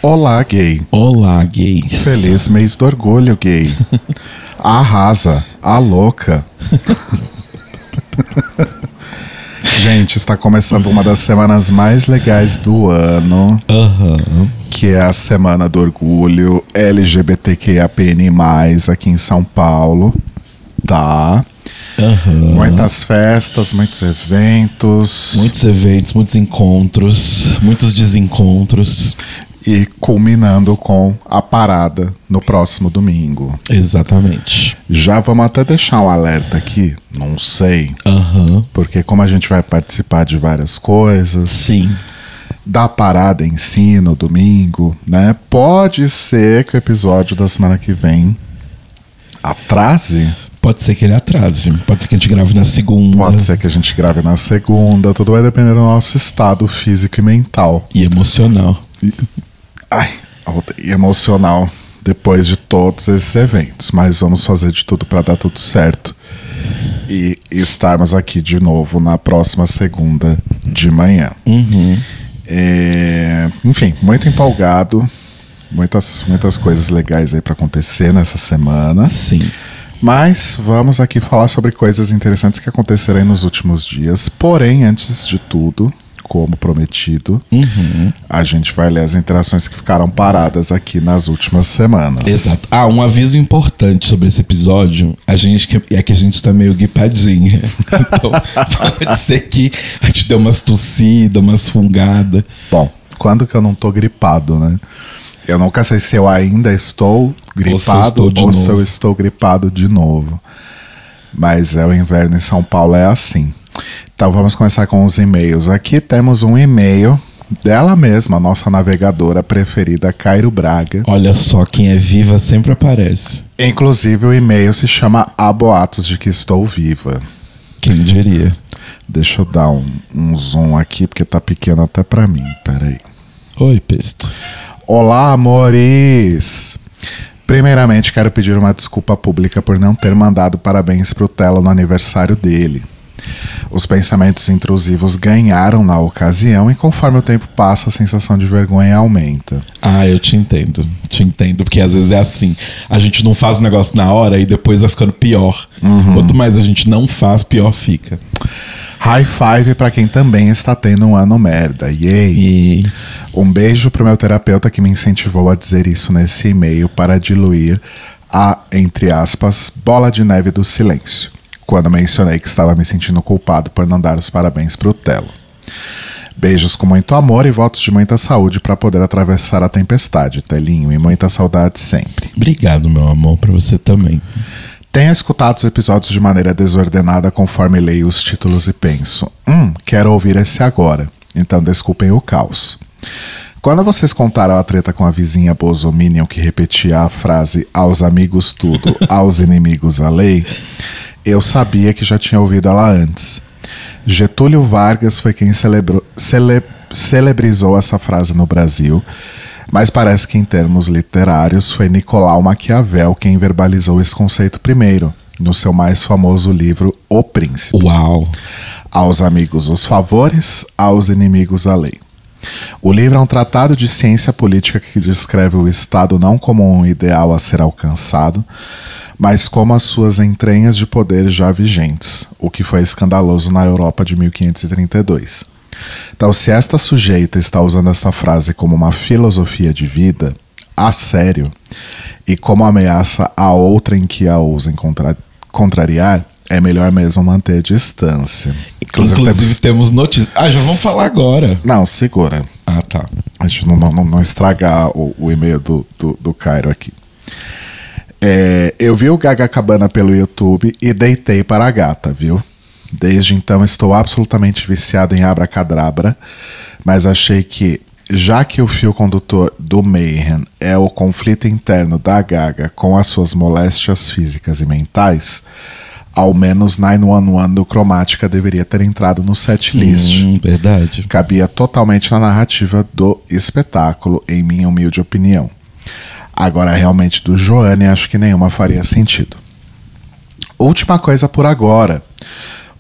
Olá, gay. Olá, gays. Feliz mês do orgulho, gay. Arrasa, a louca. Gente, está começando uma das semanas mais legais do ano, que é a Semana do Orgulho LGBTQIAPN+, aqui em São Paulo, tá? Muitas festas, muitos eventos. Muitos encontros, muitos desencontros. E culminando com a parada no próximo domingo. Exatamente. Já vamos até deixar um alerta aqui, não sei. Porque como a gente vai participar de várias coisas. Sim. Da parada em si no domingo, né? Pode ser que o episódio da semana que vem atrase. Pode ser que ele atrase. Pode ser que a gente grave na segunda. Pode ser que a gente grave na segunda. Tudo vai depender do nosso estado físico e mental. E emocional. E emocional depois de todos esses eventos. Mas vamos fazer de tudo para dar tudo certo. E estarmos aqui de novo na próxima segunda de manhã. Enfim, muito empolgado. Muitas coisas legais aí para acontecer nessa semana. Sim. Mas vamos aqui falar sobre coisas interessantes que aconteceram aí nos últimos dias. Porém, antes de tudo, como prometido, a gente vai ler as interações que ficaram paradas aqui nas últimas semanas. Exato. Um aviso importante sobre esse episódio. É que a gente tá meio gripadinha. Então, pode ser que a gente dê umas tossidas, umas fungadas. Bom, quando que eu não tô gripado, né? Eu nunca sei se eu ainda estou gripado ou se eu estou gripado de novo. Mas o inverno em São Paulo é assim. Então vamos começar com os e-mails. Aqui temos um e-mail dela mesma, nossa navegadora preferida, Cairo Braga. Olha só, quem é viva sempre aparece. Inclusive o e-mail se chama Há Boatos de que Estou Viva. Quem diria? Deixa eu dar um zoom aqui, porque tá pequeno até pra mim. Peraí. Oi, Pesto. Olá, amores! Primeiramente, quero pedir uma desculpa pública por não ter mandado parabéns pro Telo no aniversário dele. Os pensamentos intrusivos ganharam na ocasião e conforme o tempo passa, a sensação de vergonha aumenta. Eu te entendo, porque às vezes é assim, a gente não faz o negócio na hora e depois vai ficando pior. Quanto mais a gente não faz, pior fica. High five pra quem também está tendo um ano merda. Yay! Um beijo pro meu terapeuta que me incentivou a dizer isso nesse e-mail para diluir a, entre aspas, bola de neve do silêncio, quando mencionei que estava me sentindo culpado por não dar os parabéns pro Telo. Beijos com muito amor e votos de muita saúde para poder atravessar a tempestade, Telinho, e muita saudade sempre. Obrigado, meu amor, pra você também. Tenho escutado os episódios de maneira desordenada conforme leio os títulos e penso, quero ouvir esse agora, então desculpem o caos. Quando vocês contaram a treta com a vizinha Bolsominion que repetia a frase aos amigos tudo, aos inimigos a lei, eu sabia que já tinha ouvido ela antes. Getúlio Vargas foi quem celebrizou essa frase no Brasil, mas parece que em termos literários foi Nicolau Maquiavel quem verbalizou esse conceito primeiro, no seu mais famoso livro O Príncipe. Uau! Aos amigos os favores, aos inimigos a lei. O livro é um tratado de ciência política que descreve o Estado não como um ideal a ser alcançado, mas como as suas entranhas de poder já vigentes, o que foi escandaloso na Europa de 1532. Então, se esta sujeita está usando essa frase como uma filosofia de vida, a sério, e como ameaça a outra em que a ousem contrariar, é melhor mesmo manter distância. Inclusive temos notícias. Já vamos falar agora. Não, segura. Tá. A gente não estragar o e-mail do Cairo aqui. Eu vi o Gaga Cabana pelo YouTube e deitei para a gata, viu? Desde então estou absolutamente viciado em Abracadabra, mas achei que, já que o fio condutor do Mayhem é o conflito interno da Gaga com as suas moléstias físicas e mentais, ao menos 911 do Cromática deveria ter entrado no setlist. Verdade. Cabia totalmente na narrativa do espetáculo, em minha humilde opinião. Agora, realmente, do Joanne, acho que nenhuma faria sentido. Última coisa por agora.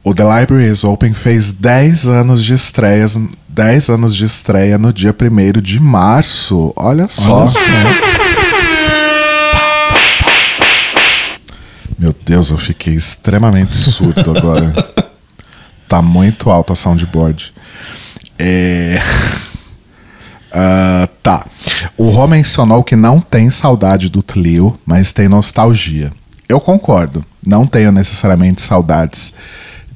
O The Library is Open fez 10 anos de estreias 10 anos de estreia no dia 1º de março. Olha só. Olha só. Meu Deus, eu fiquei extremamente surdo agora. Tá muito alto a soundboard. Tá. O Rô mencionou que não tem saudade do Tlio, mas tem nostalgia. Eu concordo. Não tenho necessariamente saudades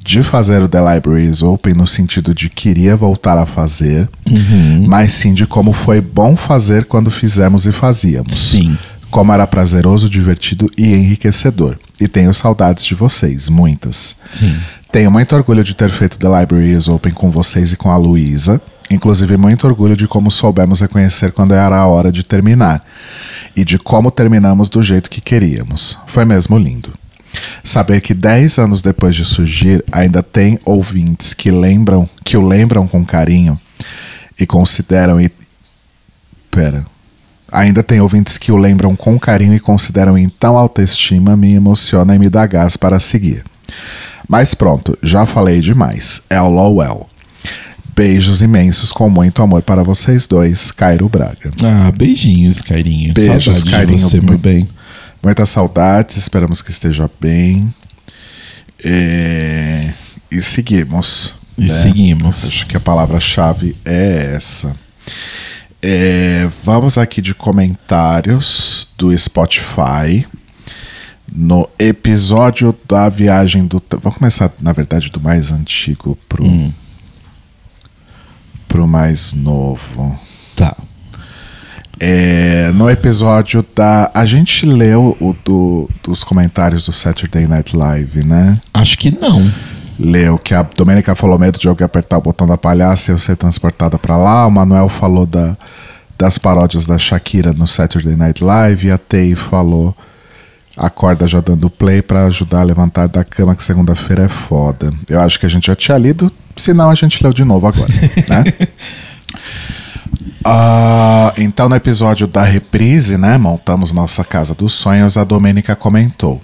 de fazer o The Libraries Open no sentido de queria voltar a fazer, mas sim de como foi bom fazer quando fizemos e fazíamos. Sim. Como era prazeroso, divertido e enriquecedor. E tenho saudades de vocês, muitas. Sim. Tenho muito orgulho de ter feito The Libraries Open com vocês e com a Luísa. Inclusive, muito orgulho de como soubemos reconhecer quando era a hora de terminar. E de como terminamos do jeito que queríamos. Foi mesmo lindo. Saber que 10 anos depois de surgir, ainda tem ouvintes que o lembram com carinho e consideram... Ainda tem ouvintes que o lembram com carinho e consideram em tão autoestima, me emociona e me dá gás para seguir. Mas pronto, já falei demais. LOL. Beijos imensos com muito amor para vocês dois, Cairo Braga. Ah, beijinhos, Cairinho. Beijos, Saudade Cairinho. de você, meu bem. Muitas saudades, esperamos que esteja bem. E seguimos. E seguimos. Acho que a palavra-chave é essa. Vamos aqui de comentários do Spotify. No episódio da viagem do... Vamos começar, na verdade, do mais antigo pro mais novo. Tá. No episódio da... A gente leu dos comentários do Saturday Night Live, né? Acho que não. Leu que a Domênica falou medo de alguém apertar o botão da palhaça e eu ser transportada pra lá. O Manuel falou das paródias da Shakira no Saturday Night Live. E a Tei falou acorda já dando play pra ajudar a levantar da cama, que segunda-feira é foda. Eu acho que a gente já tinha lido, senão a gente leu de novo agora, né? Então no episódio da reprise, né, montamos nossa casa dos sonhos, a Domênica comentou: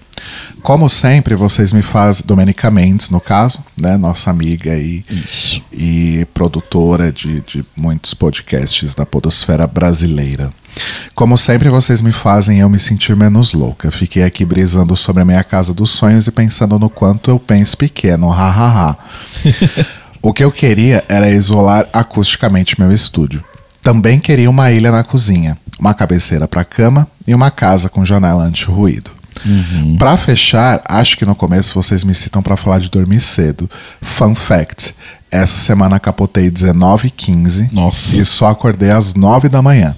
como sempre, vocês me fazem, Domênica Mendes no caso, né, nossa amiga aí. Isso. E produtora de muitos podcasts da podosfera brasileira. Como sempre, vocês me fazem eu me sentir menos louca. Fiquei aqui brisando sobre a minha casa dos sonhos e pensando no quanto eu penso pequeno, hahaha. O que eu queria era isolar acusticamente meu estúdio. Também queria uma ilha na cozinha, uma cabeceira para cama e uma casa com janela anti-ruído. Pra fechar, acho que no começo vocês me citam pra falar de dormir cedo. Fun fact: essa semana capotei 19h15. Nossa. E só acordei às 9 da manhã.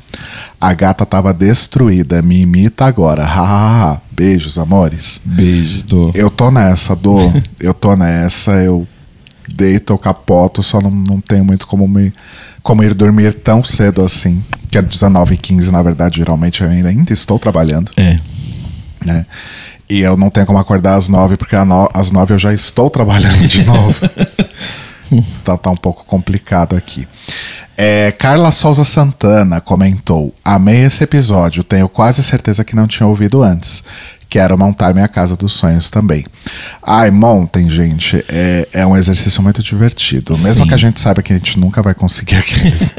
A gata tava destruída, me imita agora. Hahaha. Beijos, amores. Beijos, Dô. Eu tô nessa, Dô. Eu tô nessa, eu deito, eu capoto, só não tenho muito como ir dormir tão cedo assim. Que é 19h15, na verdade, geralmente eu ainda estou trabalhando. Né? E eu não tenho como acordar às 9, porque às 9 eu já estou trabalhando de novo. Então tá um pouco complicado aqui. Carla Souza Santana comentou: amei esse episódio, tenho quase certeza que não tinha ouvido antes. Quero montar minha casa dos sonhos também. Ai, montem, gente. É um exercício muito divertido. Mesmo Sim. que a gente saiba que a gente nunca vai conseguir aqueles.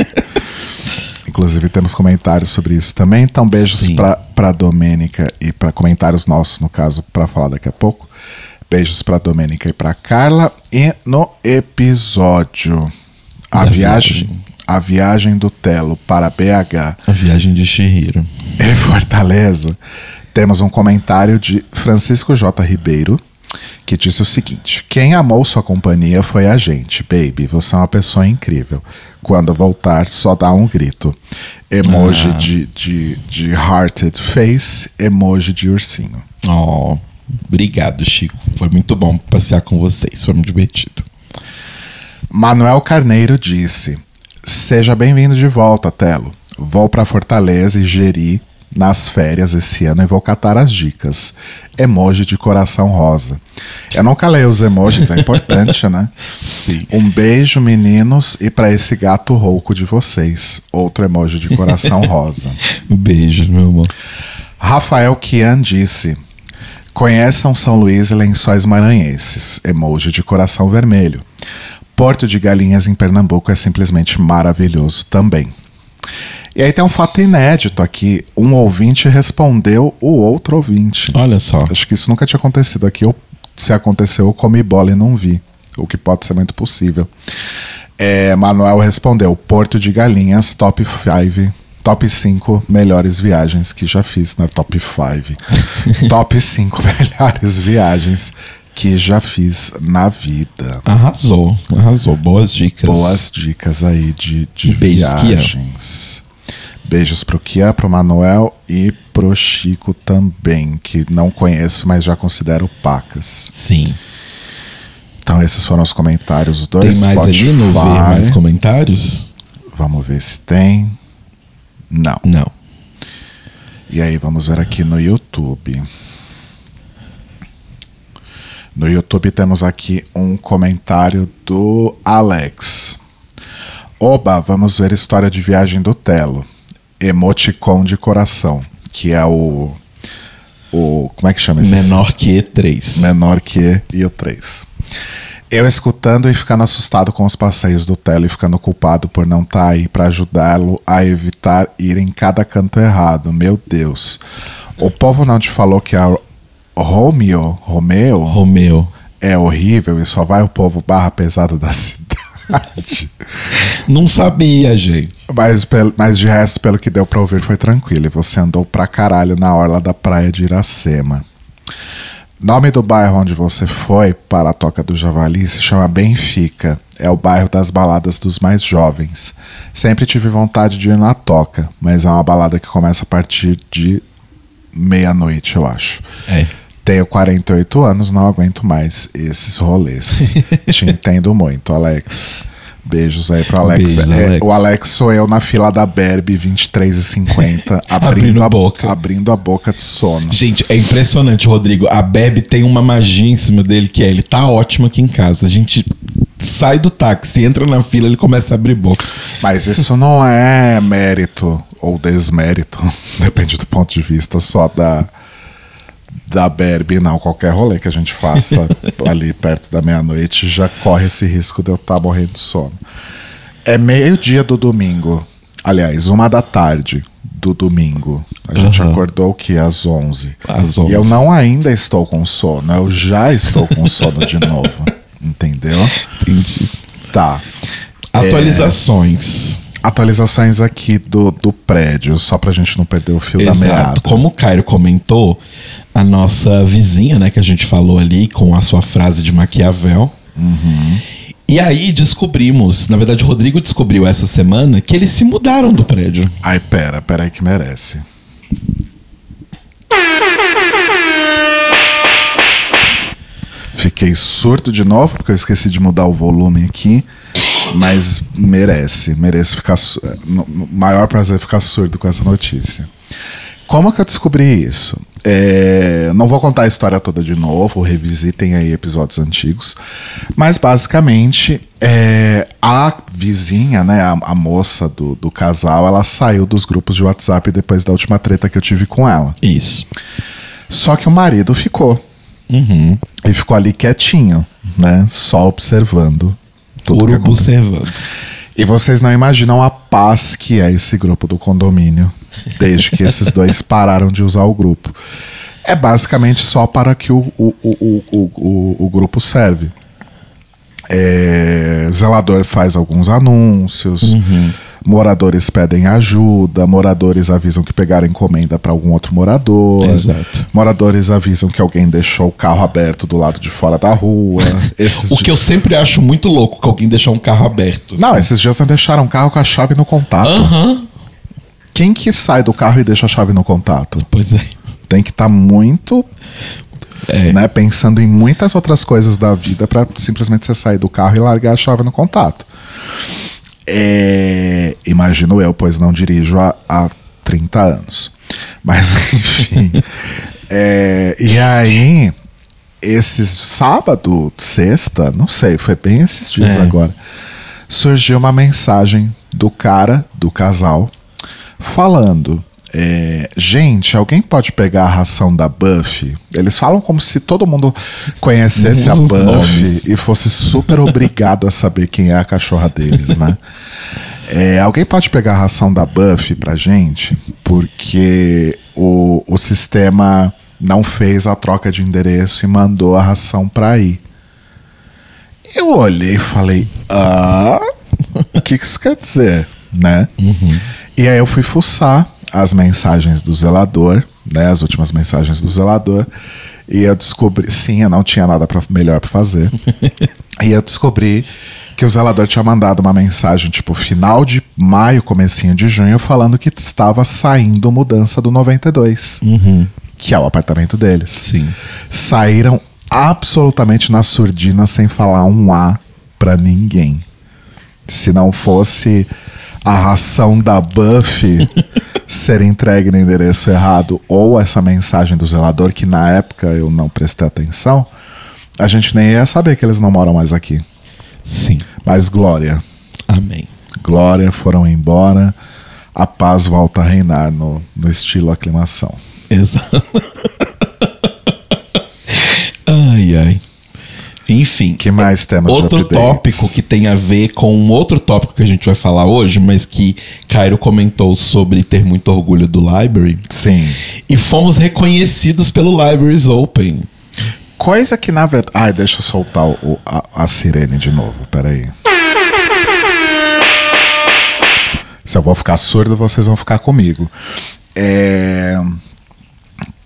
Inclusive temos comentários sobre isso também. Então beijos pra Domênica e para comentários nossos, no caso, para falar daqui a pouco. Beijos pra Domênica e pra Carla. E no episódio A viagem do Telo para BH. A viagem de Chihiro. Em Fortaleza, temos um comentário de Francisco J. Ribeiro, que disse o seguinte: quem amou sua companhia foi a gente, baby. Você é uma pessoa incrível. Quando voltar, só dá um grito. Emoji de hearted face, emoji de ursinho. Oh, obrigado, Chico. Foi muito bom passear com vocês. Foi muito divertido. Manuel Carneiro disse: seja bem-vindo de volta, Telo. Vou pra Fortaleza e Jeri nas férias esse ano e vou catar as dicas. Emoji de coração rosa. Eu nunca leio os emojis, é importante, né? Sim. Um beijo, meninos, e pra esse gato rouco de vocês. Outro emoji de coração rosa. Beijo, meu amor. Rafael Kian disse: conheçam São Luís e Lençóis Maranhenses. Emoji de coração vermelho. Porto de Galinhas, em Pernambuco, é simplesmente maravilhoso também. E aí tem um fato inédito aqui. Um ouvinte respondeu o outro ouvinte. Olha só. Acho que isso nunca tinha acontecido aqui. Ou se aconteceu, eu comi bola e não vi. O que pode ser muito possível. Manuel respondeu: Porto de Galinhas, top 5 melhores viagens que já fiz. Na top 5. Top 5 melhores viagens que já fiz na vida. Arrasou. Boas dicas. Boas dicas aí de Beijos, viagens. Beijos pro Kia, pro Manuel e pro Chico também, que não conheço, mas já considero pacas. Sim. Então esses foram os comentários do Tem mais Spotify. ali no Ver Mais Comentários? Vamos ver se tem. Não. E aí, vamos ver aqui no YouTube. No YouTube temos aqui um comentário do Alex. Oba, vamos ver história de viagem do Telo. Emoticon de coração, que é o como é que chama esse? Menor que E3. Menor que e o 3. Eu escutando e ficando assustado com os passeios do Telo e ficando culpado por não estar aí para ajudá-lo a evitar ir em cada canto errado. Meu Deus. O povo não te falou que a Romeo é horrível e só vai o povo barra pesada da cidade? Não sabia, gente. Mas de resto, pelo que deu pra ouvir, foi tranquilo. E você andou pra caralho na orla da praia de Iracema. Nome do bairro onde você foi para a Toca do Javali se chama Benfica. É o bairro das baladas dos mais jovens. Sempre tive vontade de ir na Toca, mas é uma balada que começa a partir de meia-noite, eu acho. Tenho 48 anos, não aguento mais esses rolês. Te entendo muito, Alex. Beijos aí pro Alex. Beijos, Alex. O Alex sou eu na fila da Barbie, 23h50, abrindo a boca de sono. Gente, é impressionante, Rodrigo. A Bebe tem uma magia em cima dele, que é ele tá ótimo aqui em casa. A gente sai do táxi, entra na fila, ele começa a abrir boca. Mas isso não é mérito ou desmérito, depende do ponto de vista só da Barbie, não. Qualquer rolê que a gente faça ali perto da meia-noite já corre esse risco de eu estar morrendo de sono. É meio-dia do domingo. Aliás, 1h do domingo. A gente acordou o quê? Às 11. E eu não ainda estou com sono. Eu já estou com sono de novo. Entendeu? Entendi. Tá. Atualizações aqui do prédio, só pra gente não perder o fio da meada. Como o Cairo comentou, a nossa vizinha, né, que a gente falou ali com a sua frase de Maquiavel. E aí descobrimos, na verdade o Rodrigo descobriu essa semana que eles se mudaram do prédio. Ai, pera aí que merece. Fiquei surdo de novo, porque eu esqueci de mudar o volume aqui. Mas merece ficar... maior prazer ficar surdo com essa notícia. Como que eu descobri isso? Não vou contar a história toda de novo, revisitem aí episódios antigos. Mas basicamente, a vizinha, né, a moça do casal, ela saiu dos grupos de WhatsApp depois da última treta que eu tive com ela. Isso. Só que o marido ficou. E ficou ali quietinho, né, só observando tudo que aconteceu. Observando. E vocês não imaginam a paz que é esse grupo do condomínio, desde que esses dois pararam de usar o grupo. É basicamente só para que o grupo serve. Zelador faz alguns anúncios, moradores pedem ajuda, moradores avisam que pegaram encomenda para algum outro morador. Exato. Moradores avisam que alguém deixou o carro aberto do lado de fora da rua. Que eu sempre acho muito louco, que alguém deixar um carro aberto. Não, esses dias não deixaram o carro com a chave no contato. Quem que sai do carro e deixa a chave no contato? Pois é. Tem que estar muito... né, pensando em muitas outras coisas da vida para simplesmente você sair do carro e largar a chave no contato. Imagino eu, pois não dirijo há 30 anos. Mas enfim. E aí, esses sábado, sexta, não sei, foi bem esses dias agora, surgiu uma mensagem do cara, do casal, falando: Gente, alguém pode pegar a ração da Buffy? Eles falam como se todo mundo conhecesse a Buffy e fosse super obrigado a saber quem é a cachorra deles, né? Alguém pode pegar a ração da Buffy pra gente? Porque o sistema não fez a troca de endereço e mandou a ração pra aí. Eu olhei e falei, o que isso quer dizer, né? Uhum. E aí eu fui fuçar as mensagens do zelador, né? As últimas mensagens do zelador. E eu descobri, sim, eu não tinha nada melhor pra fazer. E eu descobri que o zelador tinha mandado uma mensagem, tipo, final de maio, comecinho de junho, falando que estava saindo mudança do 92. Uhum. Que é o apartamento deles. Sim. Saíram absolutamente na surdina, sem falar um A pra ninguém. Se não fosse a ração da Buffy ser entregue no endereço errado, ou essa mensagem do zelador, que na época eu não prestei atenção, a gente nem ia saber que eles não moram mais aqui. Sim. Mas glória. Amém. Glória, foram embora. A paz volta a reinar no estilo aclimação. Exato. Ai, ai. Enfim. Que mais temos de outro updates? tópico que tem a ver com um outro tópico que a gente vai falar hoje, mas que Cairo comentou sobre ter muito orgulho do Library. Sim. E fomos reconhecidos pelo Libraries Open. Coisa que na verdade... Ai, deixa eu soltar a sirene de novo, peraí. Se eu vou ficar surdo, vocês vão ficar comigo.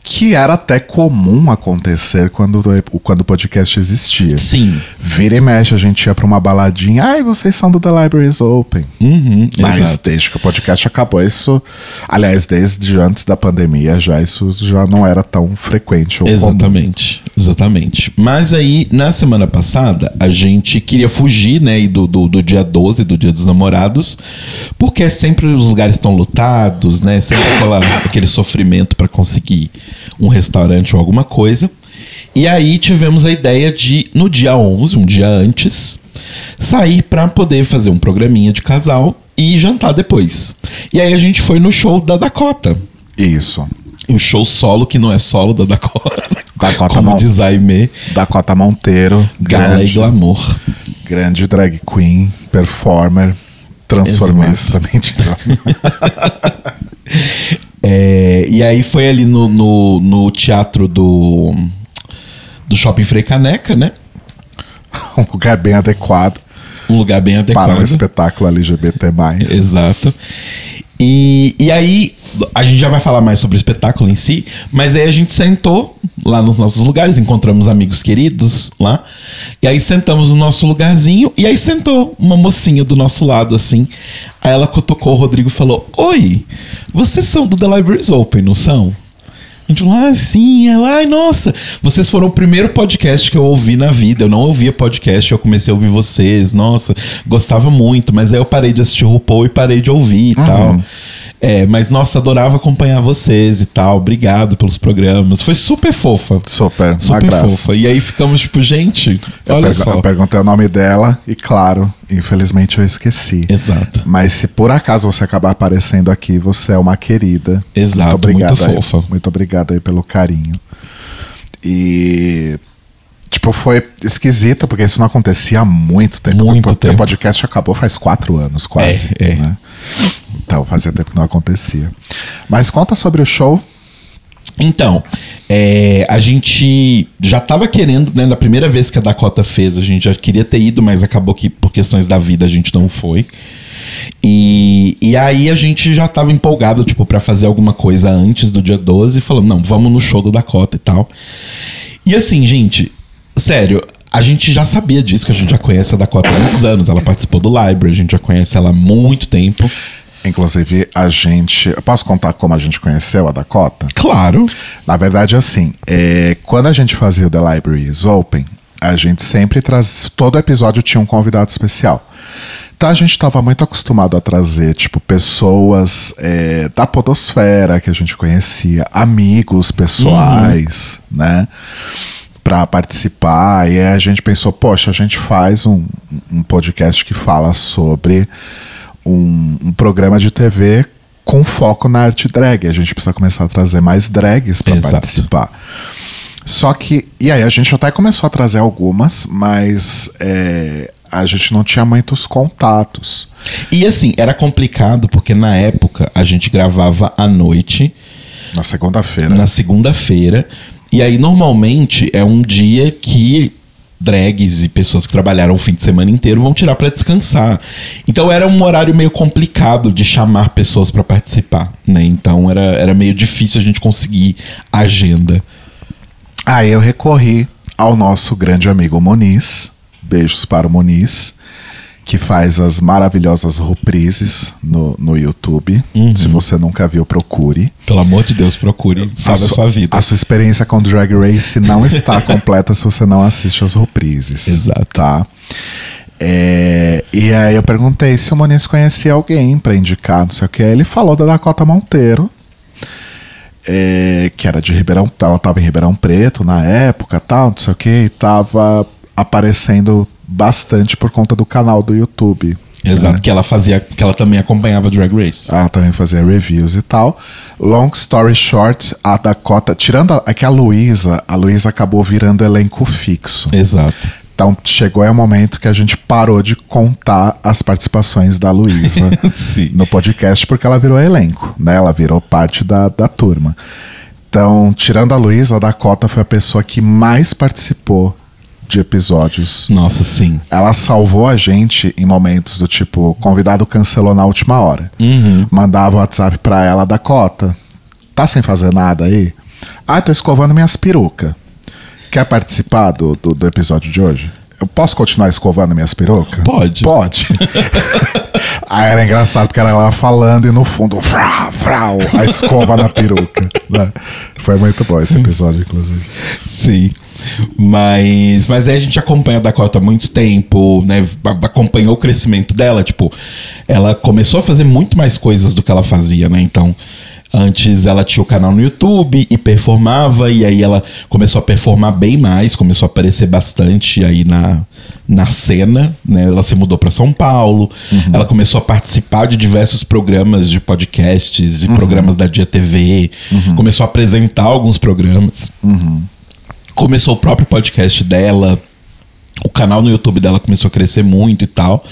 Que era até comum acontecer quando o podcast existia. Sim. Vira e mexe, a gente ia pra uma baladinha. Ai, vocês são do The Libraries Open. Uhum, mas exato. Desde que o podcast acabou, isso... Aliás, desde antes da pandemia, isso já não era tão frequente ou Exatamente, comum. Exatamente. Mas aí, na semana passada, a gente queria fugir, né, do dia 12, do Dia dos Namorados, porque sempre os lugares estão lotados, né, sempre aquele sofrimento para conseguir um restaurante ou alguma coisa. E aí tivemos a ideia de, no dia 11, um dia antes, sair para poder fazer um programinha de casal e jantar depois. E aí a gente foi no show da Dakota. Isso. O show solo, que não é solo da Dakota. Dakota como diz Aimee. Dakota Monteiro. Gala e glamour. Grande drag queen, performer, transformista também de e aí foi ali no teatro do Shopping Frei Caneca, né? Um lugar bem adequado. Um lugar bem adequado. Para um espetáculo LGBT+. Exato. E aí, a gente já vai falar mais sobre o espetáculo em si, mas aí a gente sentou lá nos nossos lugares, encontramos amigos queridos lá, e aí sentamos no nosso lugarzinho, e aí sentou uma mocinha do nosso lado, assim. Aí ela cutucou o Rodrigo e falou: Oi, vocês são do The Libraries Open, não são? A gente falou: sim. Ela: ai, nossa, vocês foram o primeiro podcast que eu ouvi na vida. Eu não ouvia podcast, eu comecei a ouvir vocês. Nossa, gostava muito, mas aí eu parei de assistir RuPaul e parei de ouvir e tal. Mas nossa, adorava acompanhar vocês e tal. Obrigado pelos programas. Foi super fofa. Super fofa. E aí ficamos tipo, gente, olha só. Eu perguntei o nome dela e, claro, infelizmente eu esqueci. Exato. Mas se por acaso você acabar aparecendo aqui, você é uma querida. Exato, muito fofa. Muito obrigado aí pelo carinho. E... tipo, foi esquisito, porque isso não acontecia há muito tempo. Porque o podcast acabou faz 4 anos, quase. Né? Então, fazia tempo que não acontecia. Mas conta sobre o show. Então, a gente já estava querendo, né, na primeira vez que a Dakota fez, a gente já queria ter ido, mas acabou que por questões da vida a gente não foi. E aí a gente já estava empolgado, tipo, para fazer alguma coisa antes do dia 12, e falou: não, vamos no show do Dakota e tal. E assim, gente, sério, a gente já sabia disso, que a gente já conhece a Dakota há muitos anos. Ela participou do Library, a gente já conhece ela há muito tempo. Inclusive, eu posso contar como a gente conheceu a Dakota? Claro. Na verdade, assim, quando a gente fazia o The Libraries Open, a gente sempre todo episódio tinha um convidado especial. Então a gente estava muito acostumado a trazer, tipo, pessoas da podosfera que a gente conhecia, amigos pessoais, né? Pra participar. E aí a gente pensou: poxa, a gente faz um podcast que fala sobre um programa de TV com foco na arte drag. A gente precisa começar a trazer mais drags para participar. Só que, e aí a gente até começou a trazer algumas, mas a gente não tinha muitos contatos. E assim, era complicado porque na época a gente gravava à noite. Na segunda-feira. Na segunda-feira. E aí normalmente é um dia que drags e pessoas que trabalharam o fim de semana inteiro vão tirar pra descansar. Então era um horário meio complicado de chamar pessoas pra participar, né? Então era meio difícil a gente conseguir agenda. Aí eu recorri ao nosso grande amigo Moniz, beijos para o Moniz, que faz as maravilhosas reprises no YouTube. Se você nunca viu, procure. Pelo amor de Deus, procure. Salve a sua vida. A sua experiência com Drag Race não está completa se você não assiste as reprises. Exato. Tá? E aí eu perguntei se o Moniz conhecia alguém pra indicar, não sei o que. Ele falou da Dakota Monteiro, que era de Ribeirão, ela tava em Ribeirão Preto na época, tal, não sei o que, e tava aparecendo bastante por conta do canal do YouTube. Exato, né? Que ela também acompanhava Drag Race. Ela também fazia reviews e tal. Long story short, a Dakota, tirando a Luísa acabou virando elenco fixo. Exato. Então chegou aí um momento que a gente parou de contar as participações da Luísa no podcast, porque ela virou elenco, né? Ela virou parte da turma. Então, tirando a Luísa, a Dakota foi a pessoa que mais participou de episódios. Nossa, sim. Ela salvou a gente em momentos do tipo, convidado cancelou na última hora. Mandava o WhatsApp pra ela, Dakota, tá sem fazer nada aí? Ah, tô escovando minhas perucas. Quer participar do episódio de hoje? Eu posso continuar escovando minhas perucas? Pode. Pode. Aí era engraçado porque era ela falando e no fundo, vrau, vrau, a escova na peruca. Né? Foi muito bom esse episódio, inclusive. Sim. Mas aí a gente acompanha a Dakota há muito tempo, né? Acompanhou o crescimento dela. Tipo, ela começou a fazer muito mais coisas do que ela fazia, né? Então, antes ela tinha o canal no YouTube e performava, e aí ela começou a performar bem mais, começou a aparecer bastante aí na cena, né? Ela se mudou para São Paulo, ela começou a participar de diversos programas de podcasts, de programas da Dia TV, começou a apresentar alguns programas, começou o próprio podcast dela. O canal no YouTube dela começou a crescer muito e tal.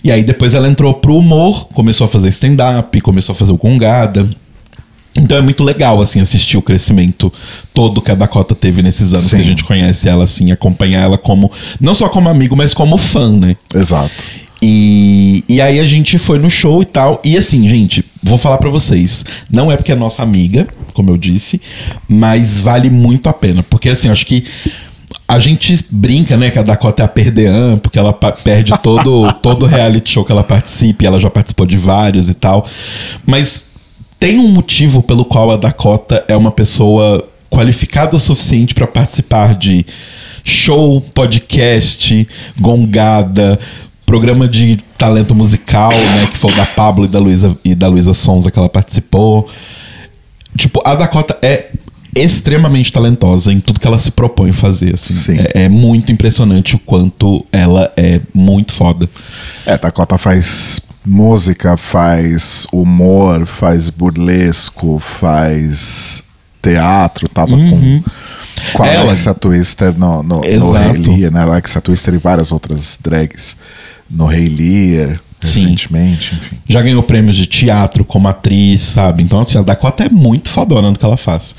E aí depois ela entrou pro humor, começou a fazer stand-up, começou a fazer o Congada. Então é muito legal, assim, assistir o crescimento todo que a Dakota teve nesses anos. Sim. Que a gente conhece ela, assim, acompanhar ela como, não só como amigo, mas como fã, né? Exato. E aí a gente foi no show e tal. E assim, gente, vou falar pra vocês, não é porque é nossa amiga, como eu disse, mas vale muito a pena. Porque assim, eu acho que a gente brinca, né, que a Dakota é a perdeã, porque ela perde todo reality show que ela participa, e ela já participou de vários e tal. Mas tem um motivo pelo qual a Dakota é uma pessoa qualificada o suficiente para participar de show, podcast, Gongada, programa de talento musical, né, que foi o da Pablo e da Luísa Sonza que ela participou. Tipo, a Dakota é extremamente talentosa em tudo que ela se propõe fazer, assim. Sim. É muito impressionante o quanto ela é muito foda. Dakota faz música, faz humor, faz burlesco, faz teatro, tava com a Alexia Twister no Rei Lear, né? Alexia Twister e várias outras drags no Rei Lear recentemente, enfim. Já ganhou prêmios de teatro como atriz, sabe? Então assim, a Dakota é muito fodona no que ela faz.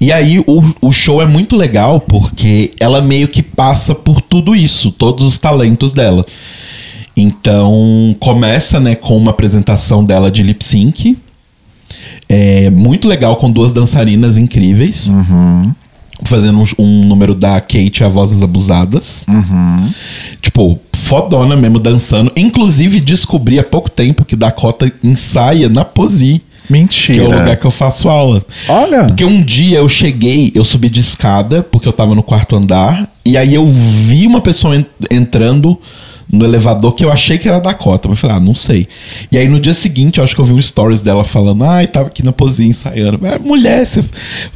E aí o show é muito legal porque ela meio que passa por tudo isso, todos os talentos dela. Então começa, né, com uma apresentação dela de lip sync. É muito legal, com duas dançarinas incríveis. Fazendo um número da Kate, a Vozes Abusadas. Tipo, fodona mesmo, dançando. Inclusive, descobri há pouco tempo que Dakota ensaia na Posi. Mentira. Que é o lugar que eu faço aula. Olha. Porque um dia eu subi de escada, porque eu tava no quarto andar, e aí eu vi uma pessoa entrando no elevador que eu achei que era a Dakota, mas eu falei, não sei. E aí no dia seguinte eu acho que eu vi um stories dela falando, tava aqui na Posi ensaiando. Mulher, você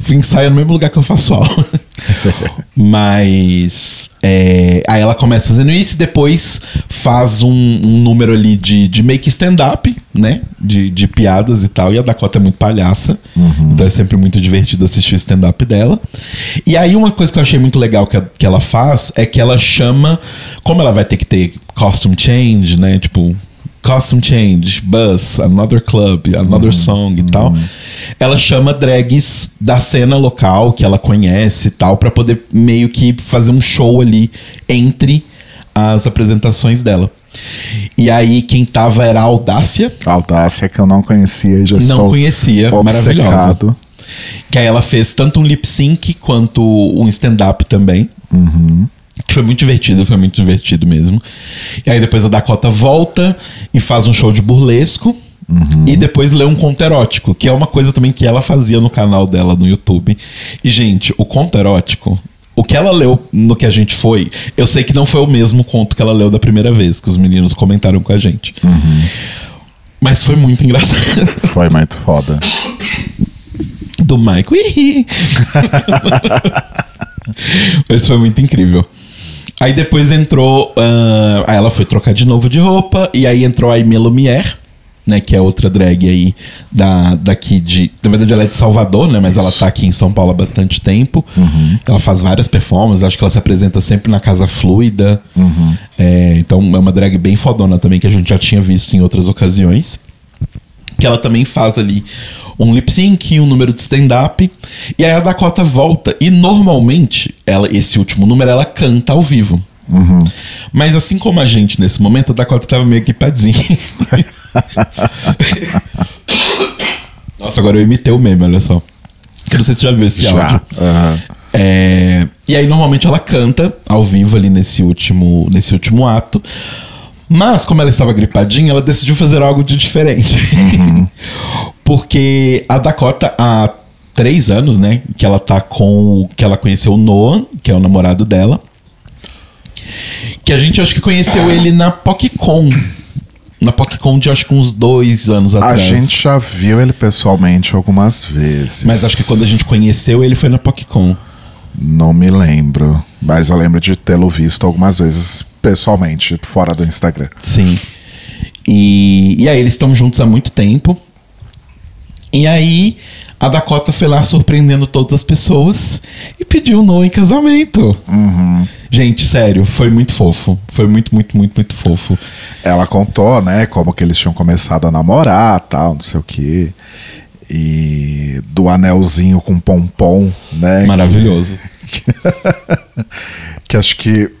ensaia no mesmo lugar que eu faço aula. Mas aí ela começa fazendo isso e depois faz um número ali de make stand-up, né? De piadas e tal. E a Dakota é muito palhaça. Então é sempre muito divertido assistir o stand-up dela. E aí uma coisa que eu achei muito legal que ela faz é que ela chama... Como ela vai ter que ter costume change, né? Tipo... Costume change, bus, another club, another song e tal. Ela chama drags da cena local que ela conhece e tal, pra poder meio que fazer um show ali entre as apresentações dela. E aí quem tava era a Audácia. A Audácia que eu não conhecia e já estou Não conhecia, obcecado. maravilhosa. Que aí ela fez tanto um lip sync quanto um stand-up também. Que foi muito divertido mesmo. E aí depois a Dakota volta e faz um show de burlesco. E depois lê um conto erótico, que é uma coisa também que ela fazia no canal dela no YouTube. E, gente, o conto erótico, o que ela leu no que a gente foi, eu sei que não foi o mesmo conto que ela leu da primeira vez, que os meninos comentaram com a gente. Mas foi muito engraçado. Foi muito foda. Do Mike. Mas foi muito incrível. Aí depois entrou... aí ela foi trocar de novo de roupa. E aí entrou a Aimee Lumière, né, que é outra drag aí daqui de... Na verdade ela é de Salvador, né? Mas ela tá aqui em São Paulo há bastante tempo. Ela faz várias performances. Acho que ela se apresenta sempre na Casa Fluida. Então é uma drag bem fodona também, que a gente já tinha visto em outras ocasiões. Que ela também faz ali um lip sync, um número de stand-up. E aí a Dakota volta. E normalmente, esse último número, ela canta ao vivo. Mas assim como a gente nesse momento, a Dakota tava meio equipadinha. Nossa, agora eu imitei o meme, olha só. Eu não sei se você já viu esse áudio. E aí normalmente ela canta ao vivo ali nesse último ato. Mas, como ela estava gripadinha, ela decidiu fazer algo de diferente. Porque a Dakota, há 3 anos, né? Que ela tá que ela conheceu o Noah, que é o namorado dela. Que a gente acho que conheceu ele na PocCon. Na PocCon de acho que uns 2 anos atrás. A gente já viu ele pessoalmente algumas vezes. Mas acho que quando a gente conheceu ele foi na PocCon. Não me lembro. Mas eu lembro de tê-lo visto algumas vezes pessoalmente, fora do Instagram. Sim. E aí eles estão juntos há muito tempo. E aí a Dakota foi lá surpreendendo todas as pessoas e pediu o Noah em casamento. Gente, sério, foi muito fofo. Foi muito, muito, muito, muito fofo. Ela contou, né, como que eles tinham começado a namorar, tal, não sei o quê. E do anelzinho com pompom, né? Maravilhoso. Que acho que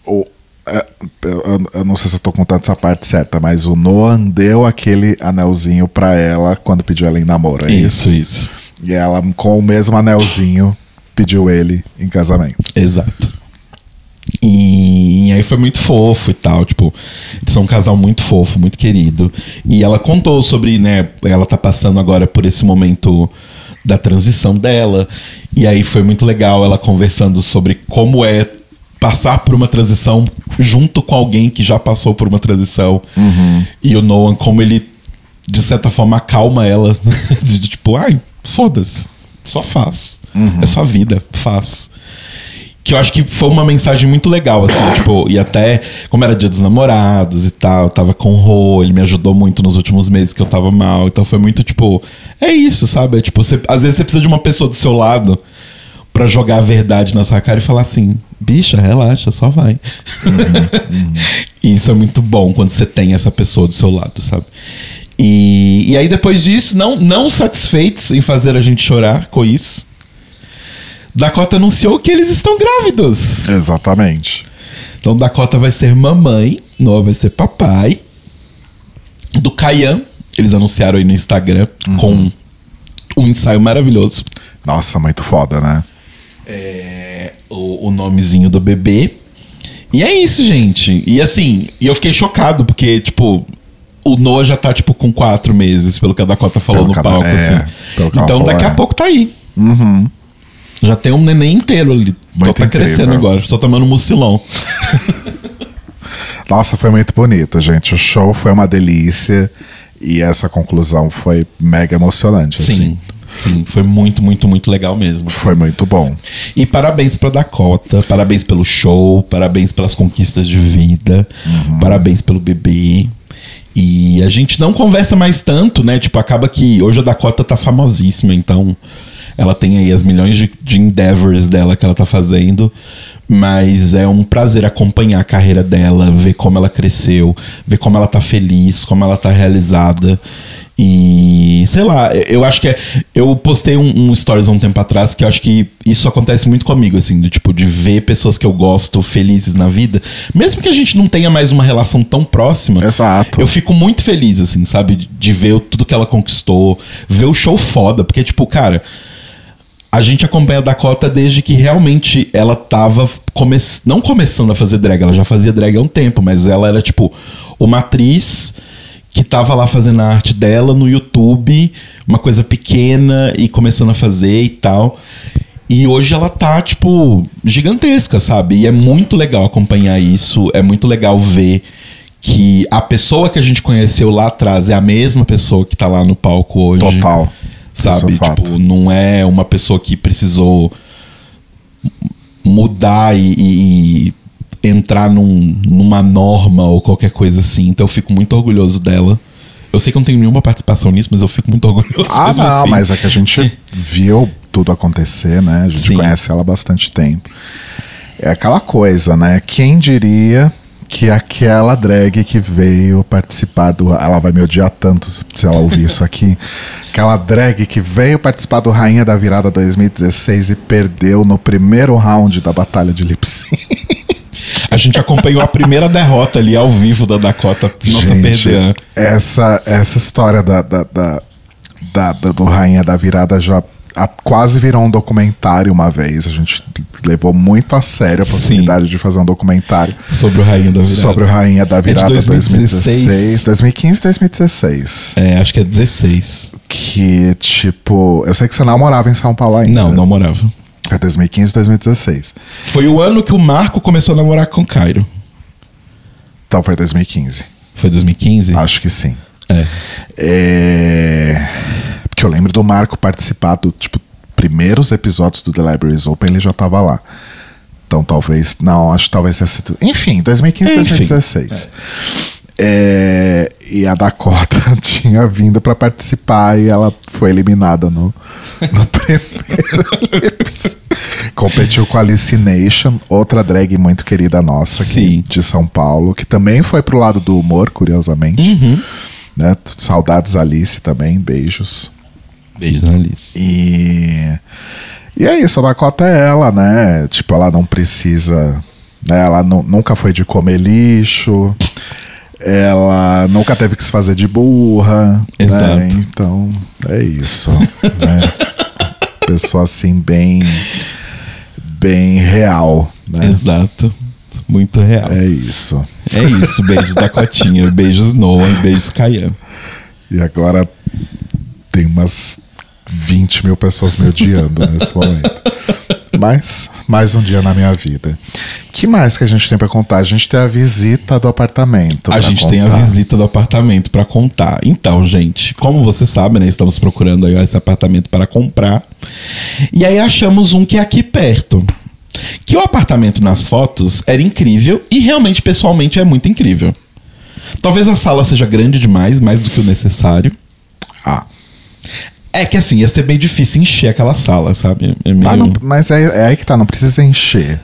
eu não sei se eu tô contando essa parte certa, mas o Noah deu aquele anelzinho pra ela quando pediu ela em namoro. Isso. E ela, com o mesmo anelzinho, pediu ele em casamento. Exato. E aí foi muito fofo e tal, tipo, eles são um casal muito fofo, muito querido. E ela contou sobre, né, ela tá passando agora por esse momento da transição dela. E aí foi muito legal ela conversando sobre como é passar por uma transição junto com alguém que já passou por uma transição. E o Noah, como ele, de certa forma, acalma ela. De tipo, ai, foda-se, só faz. É sua vida, faz. Que eu acho que foi uma mensagem muito legal, assim, tipo, e até como era Dia dos Namorados e tal, eu tava com o Rô, ele me ajudou muito nos últimos meses que eu tava mal, então foi muito, tipo, é isso, sabe? É, tipo, às vezes você precisa de uma pessoa do seu lado pra jogar a verdade na sua cara e falar assim, bicha, relaxa, só vai. E isso é muito bom quando você tem essa pessoa do seu lado, sabe? E aí depois disso, não satisfeitos em fazer a gente chorar com isso, Dakota anunciou que eles estão grávidos. Exatamente. Então Dakota vai ser mamãe, Noah vai ser papai. Do Kayan, eles anunciaram aí no Instagram com um ensaio maravilhoso. Nossa, muito foda, né? O nomezinho do bebê. E é isso, gente. E assim, eu fiquei chocado, porque, tipo, o Noah já tá, tipo, com 4 meses, pelo que a Dakota falou no palco, assim. Então daqui a pouco tá aí. Já tem um neném inteiro ali. Só tá crescendo agora, só tomando mucilão. Nossa, foi muito bonito, gente. O show foi uma delícia. E essa conclusão foi mega emocionante. Sim. Assim. Sim, foi muito, muito, muito legal mesmo. Foi muito bom. E parabéns pra Dakota, parabéns pelo show, parabéns pelas conquistas de vida, parabéns pelo bebê. E a gente não conversa mais tanto, né? Tipo, acaba que hoje a Dakota tá famosíssima, então ela tem aí as milhões de endeavors dela que ela tá fazendo. Mas é um prazer acompanhar a carreira dela, ver como ela cresceu, ver como ela tá feliz, como ela tá realizada. E, sei lá, eu acho que eu postei um stories há um tempo atrás que eu acho que isso acontece muito comigo, assim, do tipo, de ver pessoas que eu gosto felizes na vida, mesmo que a gente não tenha mais uma relação tão próxima. Exato. Eu fico muito feliz, assim, sabe, de ver tudo que ela conquistou, ver o show foda, porque, tipo, cara, a gente acompanha a Dakota desde que realmente ela tava não começando a fazer drag, ela já fazia drag há um tempo, mas ela era, tipo, uma atriz que tava lá fazendo a arte dela no YouTube, uma coisa pequena e começando a fazer e tal. E hoje ela tá, tipo, gigantesca, sabe? E é muito legal acompanhar isso, é muito legal ver que a pessoa que a gente conheceu lá atrás é a mesma pessoa que tá lá no palco hoje. Total. Sabe? Tipo, não é uma pessoa que precisou mudar e entrar numa norma ou qualquer coisa assim. Então eu fico muito orgulhoso dela. Eu sei que eu não tenho nenhuma participação nisso, mas eu fico muito orgulhoso. Não, assim. mas é que a gente viu tudo acontecer, né? A gente conhece ela há bastante tempo. É aquela coisa, né? Quem diria que aquela drag que veio participar do... Ela vai me odiar tanto se ela ouvir isso aqui. Aquela drag que veio participar do Rainha da Virada 2016 e perdeu no primeiro round da batalha de lip sync. A gente acompanhou a primeira derrota ali ao vivo da Dakota, nossa perdeu. Essa história do Rainha da Virada já quase virou um documentário uma vez. A gente levou muito a sério a possibilidade de fazer um documentário sobre o Rainha da Virada. Sobre o Rainha da Virada 2016. 2015, 2016. É, acho que é 16. Que, tipo... Eu sei que você não morava em São Paulo ainda. Não morava. Foi 2015, 2016. Foi o ano que o Marco começou a namorar com o Cairo. Então foi 2015. Foi 2015? Acho que sim. Porque eu lembro do Marco participar do, tipo, primeiros episódios do The Libraries Open, ele já tava lá. Então talvez... Não, acho que talvez tenha sido... Enfim, 2015, 2016. E a Dakota tinha vindo pra participar e ela foi eliminada no primeiro lips. Competiu com a Alicination, outra drag muito querida nossa aqui, de São Paulo, que também foi pro lado do humor, curiosamente. Né? Saudades Alice também, beijos. Beijos, Alice. E é isso, a Dakota é ela, né? Tipo, ela não precisa... Né? Ela nunca foi de comer lixo. Ela nunca teve que se fazer de burra. Exato. Né? Então, é isso. Né? Pessoa assim, bem real. Né? Exato. Muito real. É isso. É isso. Beijos Dakotinha. Beijos Noah e beijos Kayan. E agora tem umas 20 mil pessoas me odiando nesse momento. Mas mais um dia na minha vida. Que mais que a gente tem pra contar? A gente tem a visita do apartamento. A gente tem a visita do apartamento pra contar. Então, gente, como você sabe, né? Estamos procurando aí esse apartamento para comprar. E aí achamos um que é aqui perto. Que o apartamento nas fotos era incrível e realmente, pessoalmente, é muito incrível. Talvez a sala seja grande demais, mais do que o necessário. É que assim, ia ser bem difícil encher aquela sala, sabe? Mas é aí que tá, não precisa encher.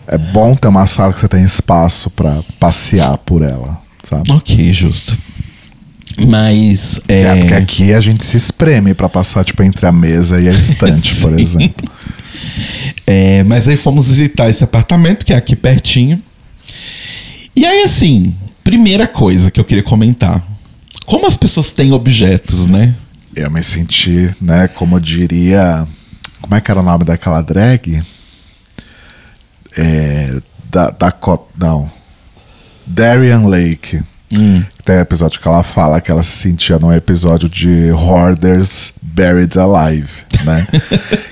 É bom ter uma sala que você tem espaço pra passear por ela, sabe? Ok, justo. Mas... porque aqui a gente se espreme pra passar, tipo, entre a mesa e a estante, por exemplo. Mas aí fomos visitar esse apartamento, que é aqui pertinho. E aí, assim, primeira coisa que eu queria comentar. Como as pessoas têm objetos, né? Eu me senti, né, como diria... Como é que era o nome daquela drag? Darian Lake. Tem um episódio que ela fala que ela se sentia num episódio de Hoarders Buried Alive, né?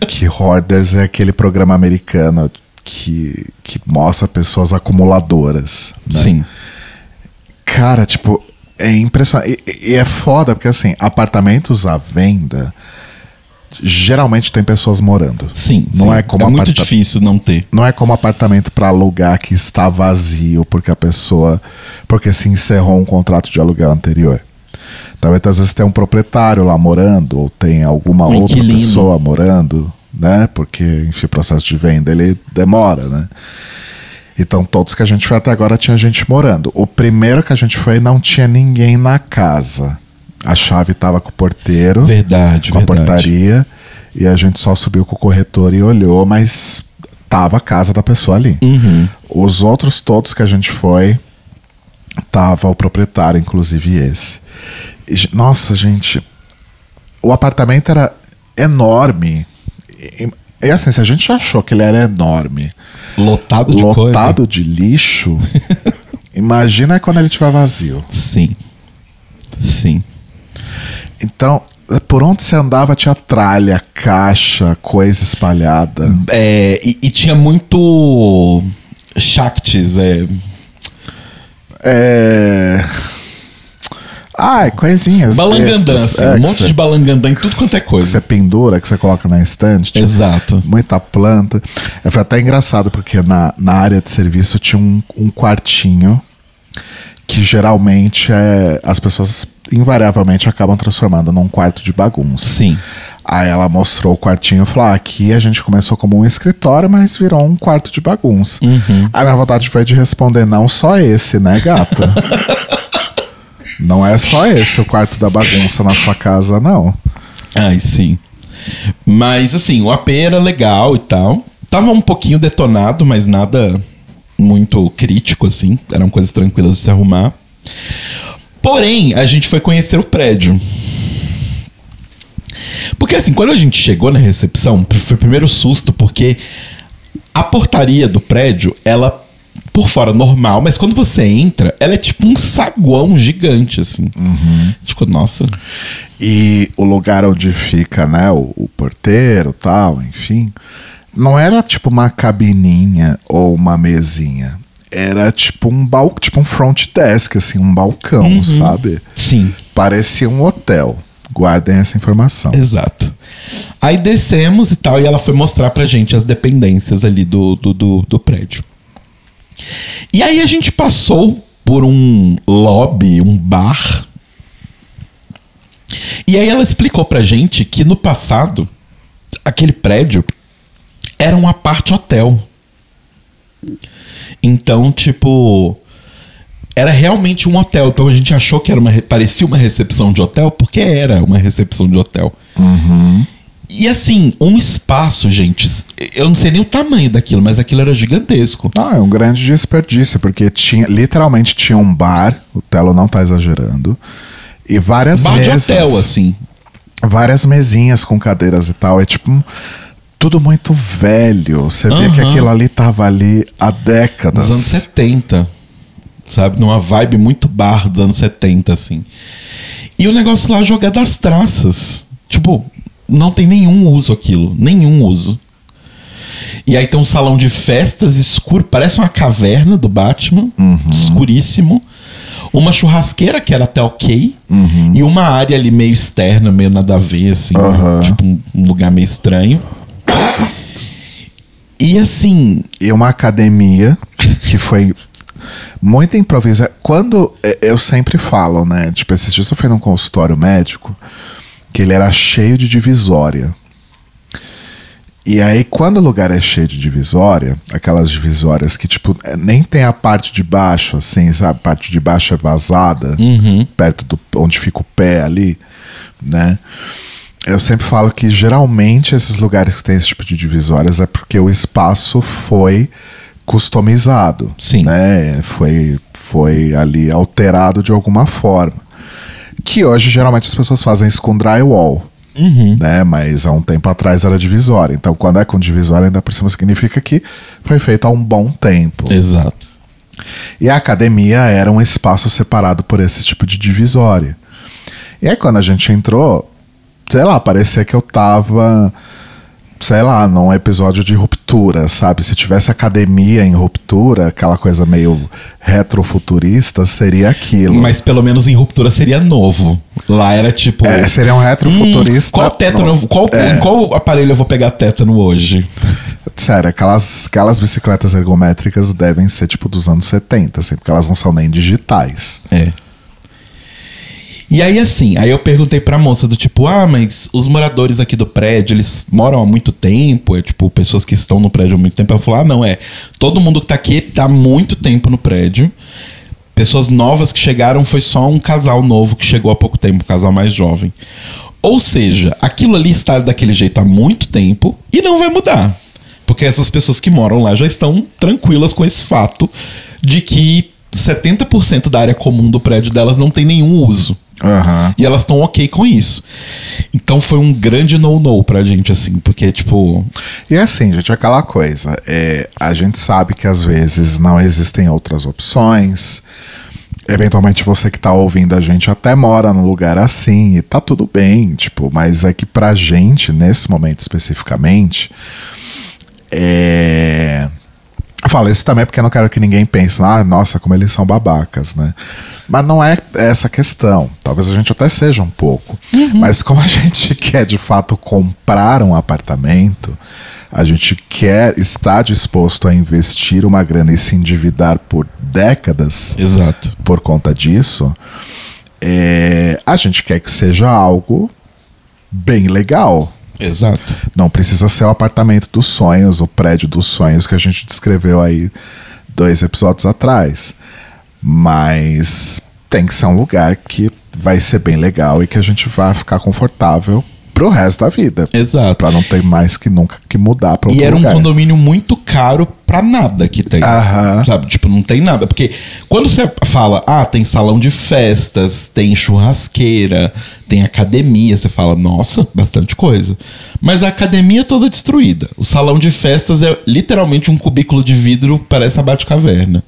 Que Hoarders é aquele programa americano que mostra pessoas acumuladoras, né? Sim. Cara, tipo, é impressionante. E é foda porque, assim, apartamentos à venda geralmente tem pessoas morando. Sim, não sim. é como muito difícil não ter. Não é como apartamento para alugar que está vazio porque se encerrou um contrato de aluguel anterior. Então, muitas vezes tem um proprietário lá morando, ou tem alguma outra pessoa morando, né? Porque, enfim, o processo de venda ele demora, né? Então, todos que a gente foi até agora tinha gente morando. O primeiro que a gente foi não tinha ninguém na casa. A chave estava com o porteiro, com a portaria, e a gente só subiu com o corretor e olhou, mas tava a casa da pessoa ali. Uhum. Os outros todos que a gente foi, tava o proprietário, inclusive esse. E, nossa, gente, o apartamento era enorme. E assim, se a gente achou que ele era enorme, lotado de lixo, imagina quando ele estiver vazio. Sim. Sim. Então, por onde você andava tinha tralha, caixa, coisa espalhada. E tinha muito Shaktis, coisinhas. Balangandã, assim, um monte de balangandã em tudo quanto é coisa. Que você pendura, que você coloca na estante. Tipo, exato. Muita planta. Foi até engraçado, porque na área de serviço tinha um quartinho que geralmente as pessoas invariavelmente acabam transformando num quarto de bagunça. Sim. Aí ela mostrou o quartinho e falou: aqui a gente começou como um escritório, mas virou um quarto de bagunça. Uhum. Aí minha vontade foi de responder: não só esse, né, gata? Não é só esse o quarto da bagunça na sua casa, não. Ai, sim. Mas assim, o AP era legal e tal. Tava um pouquinho detonado, mas nada muito crítico, assim. Eram coisas tranquilas de se arrumar. Porém, a gente foi conhecer o prédio. Porque assim, quando a gente chegou na recepção, foi o primeiro susto, porque a portaria do prédio, ela, por fora, normal, mas quando você entra, ela é tipo um saguão gigante, assim. Uhum. Tipo, nossa. E o lugar onde fica, né, o porteiro e tal, enfim, não era tipo uma cabininha ou uma mesinha. Era tipo um front desk, assim, um balcão, sabe? Sim. Parecia um hotel. Guardem essa informação. Exato. Aí descemos e tal, e ela foi mostrar pra gente as dependências ali do prédio. E aí a gente passou por um lobby, um bar. E aí ela explicou pra gente que no passado, aquele prédio era um apart-hotel. Então, tipo, era realmente um hotel. Então a gente achou que parecia uma recepção de hotel, porque era uma recepção de hotel. Uhum. E assim, um espaço, gente, eu não sei nem o tamanho daquilo, mas aquilo era gigantesco. É um grande desperdício, porque literalmente tinha um bar, o Telo não tá exagerando, e várias mesas. Bar de hotel, assim. Várias mesinhas com cadeiras e tal. É tipo tudo muito velho. Você vê que aquilo ali tava ali há décadas. Nos anos 70. Sabe? Numa vibe muito bar dos anos 70, assim. E o negócio lá joga das traças. Tipo, não tem nenhum uso aquilo. Nenhum uso. E aí tem um salão de festas escuro. Parece uma caverna do Batman. Escuríssimo. Uma churrasqueira que era até ok. E uma área ali meio externa, meio nada a ver, assim. Tipo um lugar meio estranho. E assim... E uma academia que foi muito improvisada. Quando eu sempre falo, né? Tipo, esses dias eu fui num consultório médico que ele era cheio de divisória. E aí, quando o lugar é cheio de divisória, aquelas divisórias que, tipo, nem tem a parte de baixo, assim, sabe? A parte de baixo é vazada, perto onde fica o pé ali, né? Eu sempre falo que, geralmente, esses lugares que tem esse tipo de divisórias é porque o espaço foi customizado. Sim. Né? Foi ali alterado de alguma forma. Que hoje, geralmente, as pessoas fazem isso com drywall. Né? Mas há um tempo atrás era divisória. Então, quando é com divisória, ainda por cima significa que foi feito há um bom tempo. Exato. E a academia era um espaço separado por esse tipo de divisória. E aí, quando a gente entrou, sei lá, parecia que eu tava sei lá, num episódio de Ruptura, sabe? Se tivesse academia em Ruptura, aquela coisa meio retrofuturista, seria aquilo. Mas pelo menos em Ruptura seria novo. Lá era tipo... seria um retrofuturista. Qual tétano? Em qual aparelho eu vou pegar tétano hoje? Sério, aquelas bicicletas ergométricas devem ser tipo dos anos 70, assim, porque elas não são nem digitais. E aí assim, aí eu perguntei pra moça do tipo, mas os moradores aqui do prédio, eles moram há muito tempo? É tipo, pessoas que estão no prédio há muito tempo. Ela falou, não, todo mundo que tá aqui tá há muito tempo no prédio. Pessoas novas que chegaram, foi só um casal novo que chegou há pouco tempo, um casal mais jovem. Ou seja, aquilo ali está daquele jeito há muito tempo e não vai mudar. Porque essas pessoas que moram lá já estão tranquilas com esse fato de que 70% da área comum do prédio delas não tem nenhum uso. E elas estão ok com isso. Então foi um grande no-no pra gente, assim, porque, tipo... E assim, gente, aquela coisa, a gente sabe que às vezes não existem outras opções. Eventualmente você que tá ouvindo a gente até mora num lugar assim, e tá tudo bem, tipo, mas é que pra gente, nesse momento especificamente, eu falo isso também porque eu não quero que ninguém pense, nossa, como eles são babacas, né? Mas não é essa a questão. Talvez a gente até seja um pouco. Mas como a gente quer, de fato, comprar um apartamento, a gente está disposto a investir uma grana e se endividar por décadas. Exato. Por conta disso, a gente quer que seja algo bem legal. Exato. Não precisa ser o apartamento dos sonhos, o prédio dos sonhos que a gente descreveu aí 2 episódios atrás. Mas tem que ser um lugar que vai ser bem legal e que a gente vai ficar confortável pro resto da vida. Exato. Pra não ter mais que nunca que mudar pra outro lugar. E era lugar. Um condomínio muito caro pra nada que tem. Sabe? Tipo, não tem nada. Porque quando você fala, tem salão de festas, tem churrasqueira, tem academia, você fala, nossa, bastante coisa. Mas a academia é toda destruída. O salão de festas é literalmente um cubículo de vidro, parece a Batcaverna.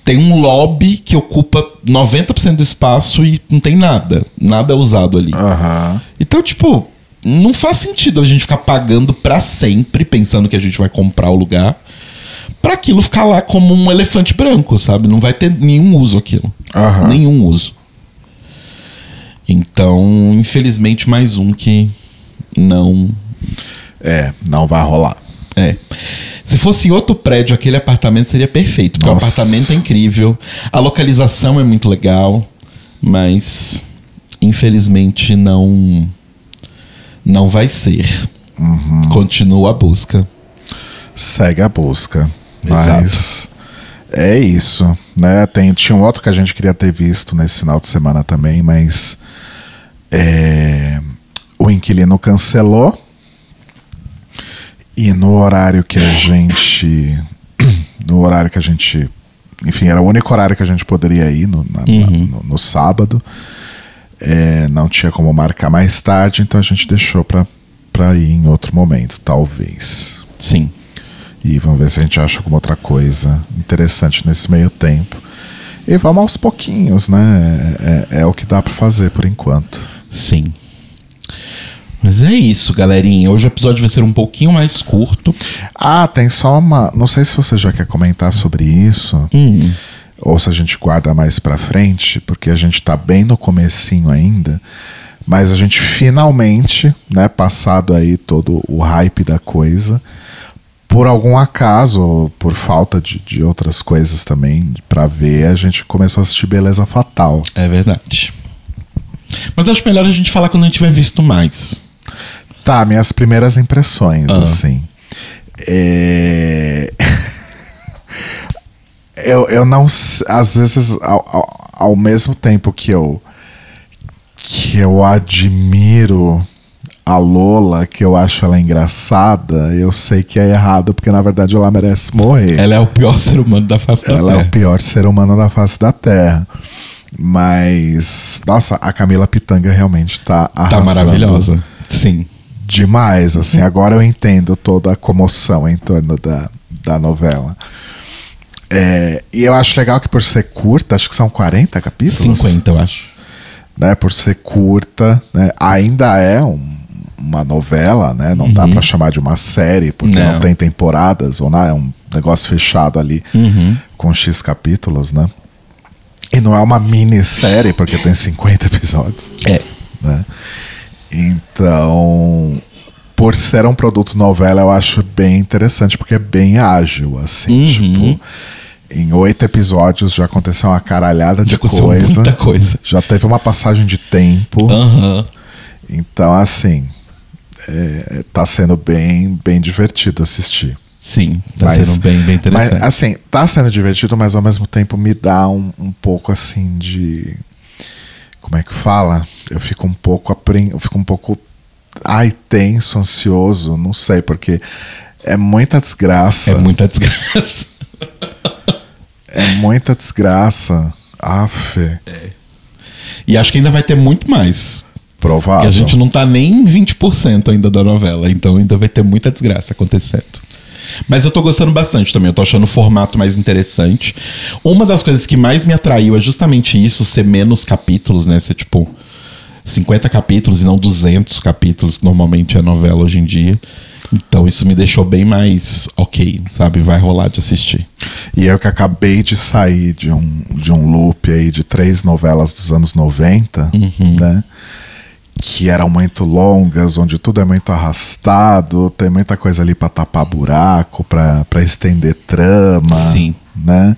Tem um lobby que ocupa 90% do espaço e não tem nada. Nada é usado ali. Então, tipo, não faz sentido a gente ficar pagando pra sempre, pensando que a gente vai comprar o lugar, pra aquilo ficar lá como um elefante branco, sabe? Não vai ter nenhum uso aquilo. Nenhum uso. Então, infelizmente, mais um que não... não vai rolar. Se fosse outro prédio, aquele apartamento seria perfeito. Porque o apartamento é incrível, a localização é muito legal, mas infelizmente não vai ser. Continua a busca. Segue a busca. Exato. Mas é isso, né? Tinha um outro que a gente queria ter visto nesse final de semana também, mas o inquilino cancelou. E no horário que a gente... Enfim, era o único horário que a gente poderia ir no sábado. Não tinha como marcar mais tarde, então a gente deixou pra ir em outro momento, talvez. Sim. E vamos ver se a gente acha alguma outra coisa interessante nesse meio tempo. E vamos aos pouquinhos, né? É o que dá pra fazer por enquanto. Sim. Mas é isso, galerinha. Hoje o episódio vai ser um pouquinho mais curto. Tem só uma... Não sei se você já quer comentar sobre isso. Ou se a gente guarda mais pra frente, porque a gente tá bem no comecinho ainda. Mas a gente finalmente, né, passado aí todo o hype da coisa, por algum acaso, ou por falta de outras coisas também pra ver, a gente começou a assistir Beleza Fatal. É verdade. Mas acho melhor a gente falar quando a gente tiver visto mais. Tá, minhas primeiras impressões, assim. Eu não... Às vezes, ao mesmo tempo que eu admiro a Lola, que eu acho ela engraçada, eu sei que é errado, porque na verdade ela merece morrer. Ela é o pior ser humano da face da Terra. Ela é o pior ser humano da face da Terra. Mas, nossa, a Camila Pitanga realmente tá arrasando. Tá maravilhosa, sim. Demais, assim, agora eu entendo toda a comoção em torno da novela. E eu acho legal que por ser curta, acho que são 40 capítulos. 50, eu acho. Né, por ser curta, né, ainda é um uma novela, né? Não dá pra chamar de uma série, porque não tem temporadas, ou não, é um negócio fechado ali com X capítulos, né? E não é uma minissérie, porque tem 50 episódios. Né? Então, por ser um produto novela, eu acho bem interessante, porque é bem ágil, assim, tipo... Em 8 episódios já aconteceu uma caralhada de coisa. Muita coisa. Já teve uma passagem de tempo. Então, assim, tá sendo bem divertido assistir. Sim, tá sendo bem interessante. Mas, assim, tá sendo divertido, mas ao mesmo tempo me dá um pouco, assim, de... Como é que fala? Eu fico um pouco tenso, ansioso, não sei, porque é muita desgraça. É muita desgraça. É muita desgraça. Aff. E acho que ainda vai ter muito mais. Provável. Porque a gente não tá nem em 20% ainda da novela. Então ainda vai ter muita desgraça acontecendo. Mas eu tô gostando bastante também. Eu tô achando o formato mais interessante. Uma das coisas que mais me atraiu é justamente isso, ser menos capítulos, né? Ser tipo 50 capítulos e não 200 capítulos, que normalmente é novela hoje em dia. Então isso me deixou bem mais ok, sabe? Vai rolar de assistir. E eu que acabei de sair de um loop aí de 3 novelas dos anos 90, né? Que eram muito longas, onde tudo é muito arrastado, tem muita coisa ali pra tapar buraco, pra estender trama. Sim. Né?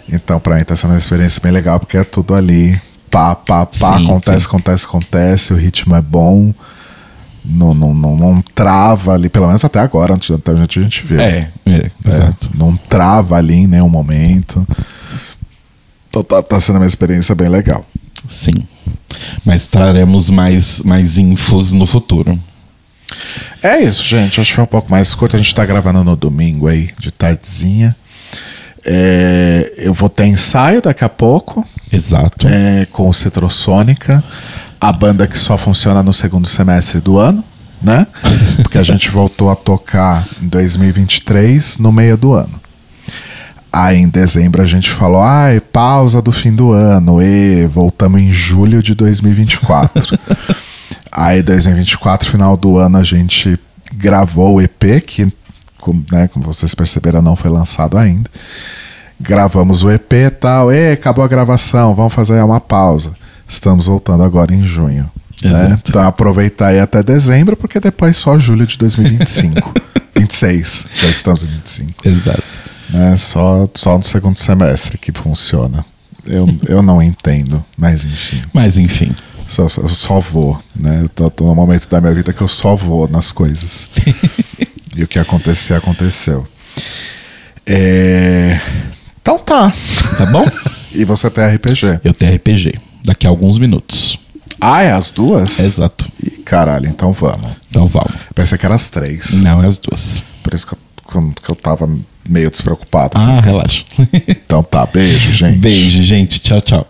Então pra mim tá sendo uma experiência bem legal, porque é tudo ali, pá, acontece, o ritmo é bom. Não trava ali, pelo menos até agora, antes a gente viu. Exato. Não trava ali em nenhum momento. Então tá sendo uma experiência bem legal. Sim. Mas traremos mais infos no futuro. É isso, gente. Acho que foi um pouco mais curto. A gente tá gravando no domingo aí, de tardezinha. Eu vou ter ensaio daqui a pouco. Exato. Com o Citrosônica. A banda que só funciona no segundo semestre do ano, né? Porque a gente voltou a tocar em 2023, no meio do ano. Aí em dezembro a gente falou, pausa do fim do ano, voltamos em julho de 2024. Aí 2024, final do ano, a gente gravou o EP, que, né, como vocês perceberam, não foi lançado ainda. Gravamos o EP e tal, acabou a gravação, vamos fazer uma pausa. Estamos voltando agora em junho. Né? Então aproveitar aí até dezembro, porque depois só julho de 2025. 26, já estamos em 25. Exato. Né? Só no segundo semestre que funciona. Eu não entendo, mas enfim. Eu só vou. Né? Eu tô no momento da minha vida que eu só vou nas coisas. E o que acontecer, aconteceu. Então tá. Tá bom? E você tem RPG? Eu tenho RPG. Daqui a alguns minutos. É as duas? Exato. Ih, caralho, então vamos. Pensei que eram as 3. Não, é as 2. Por isso que eu tava meio despreocupado. Relaxa. Então tá, beijo, gente. Beijo, gente. Tchau, tchau.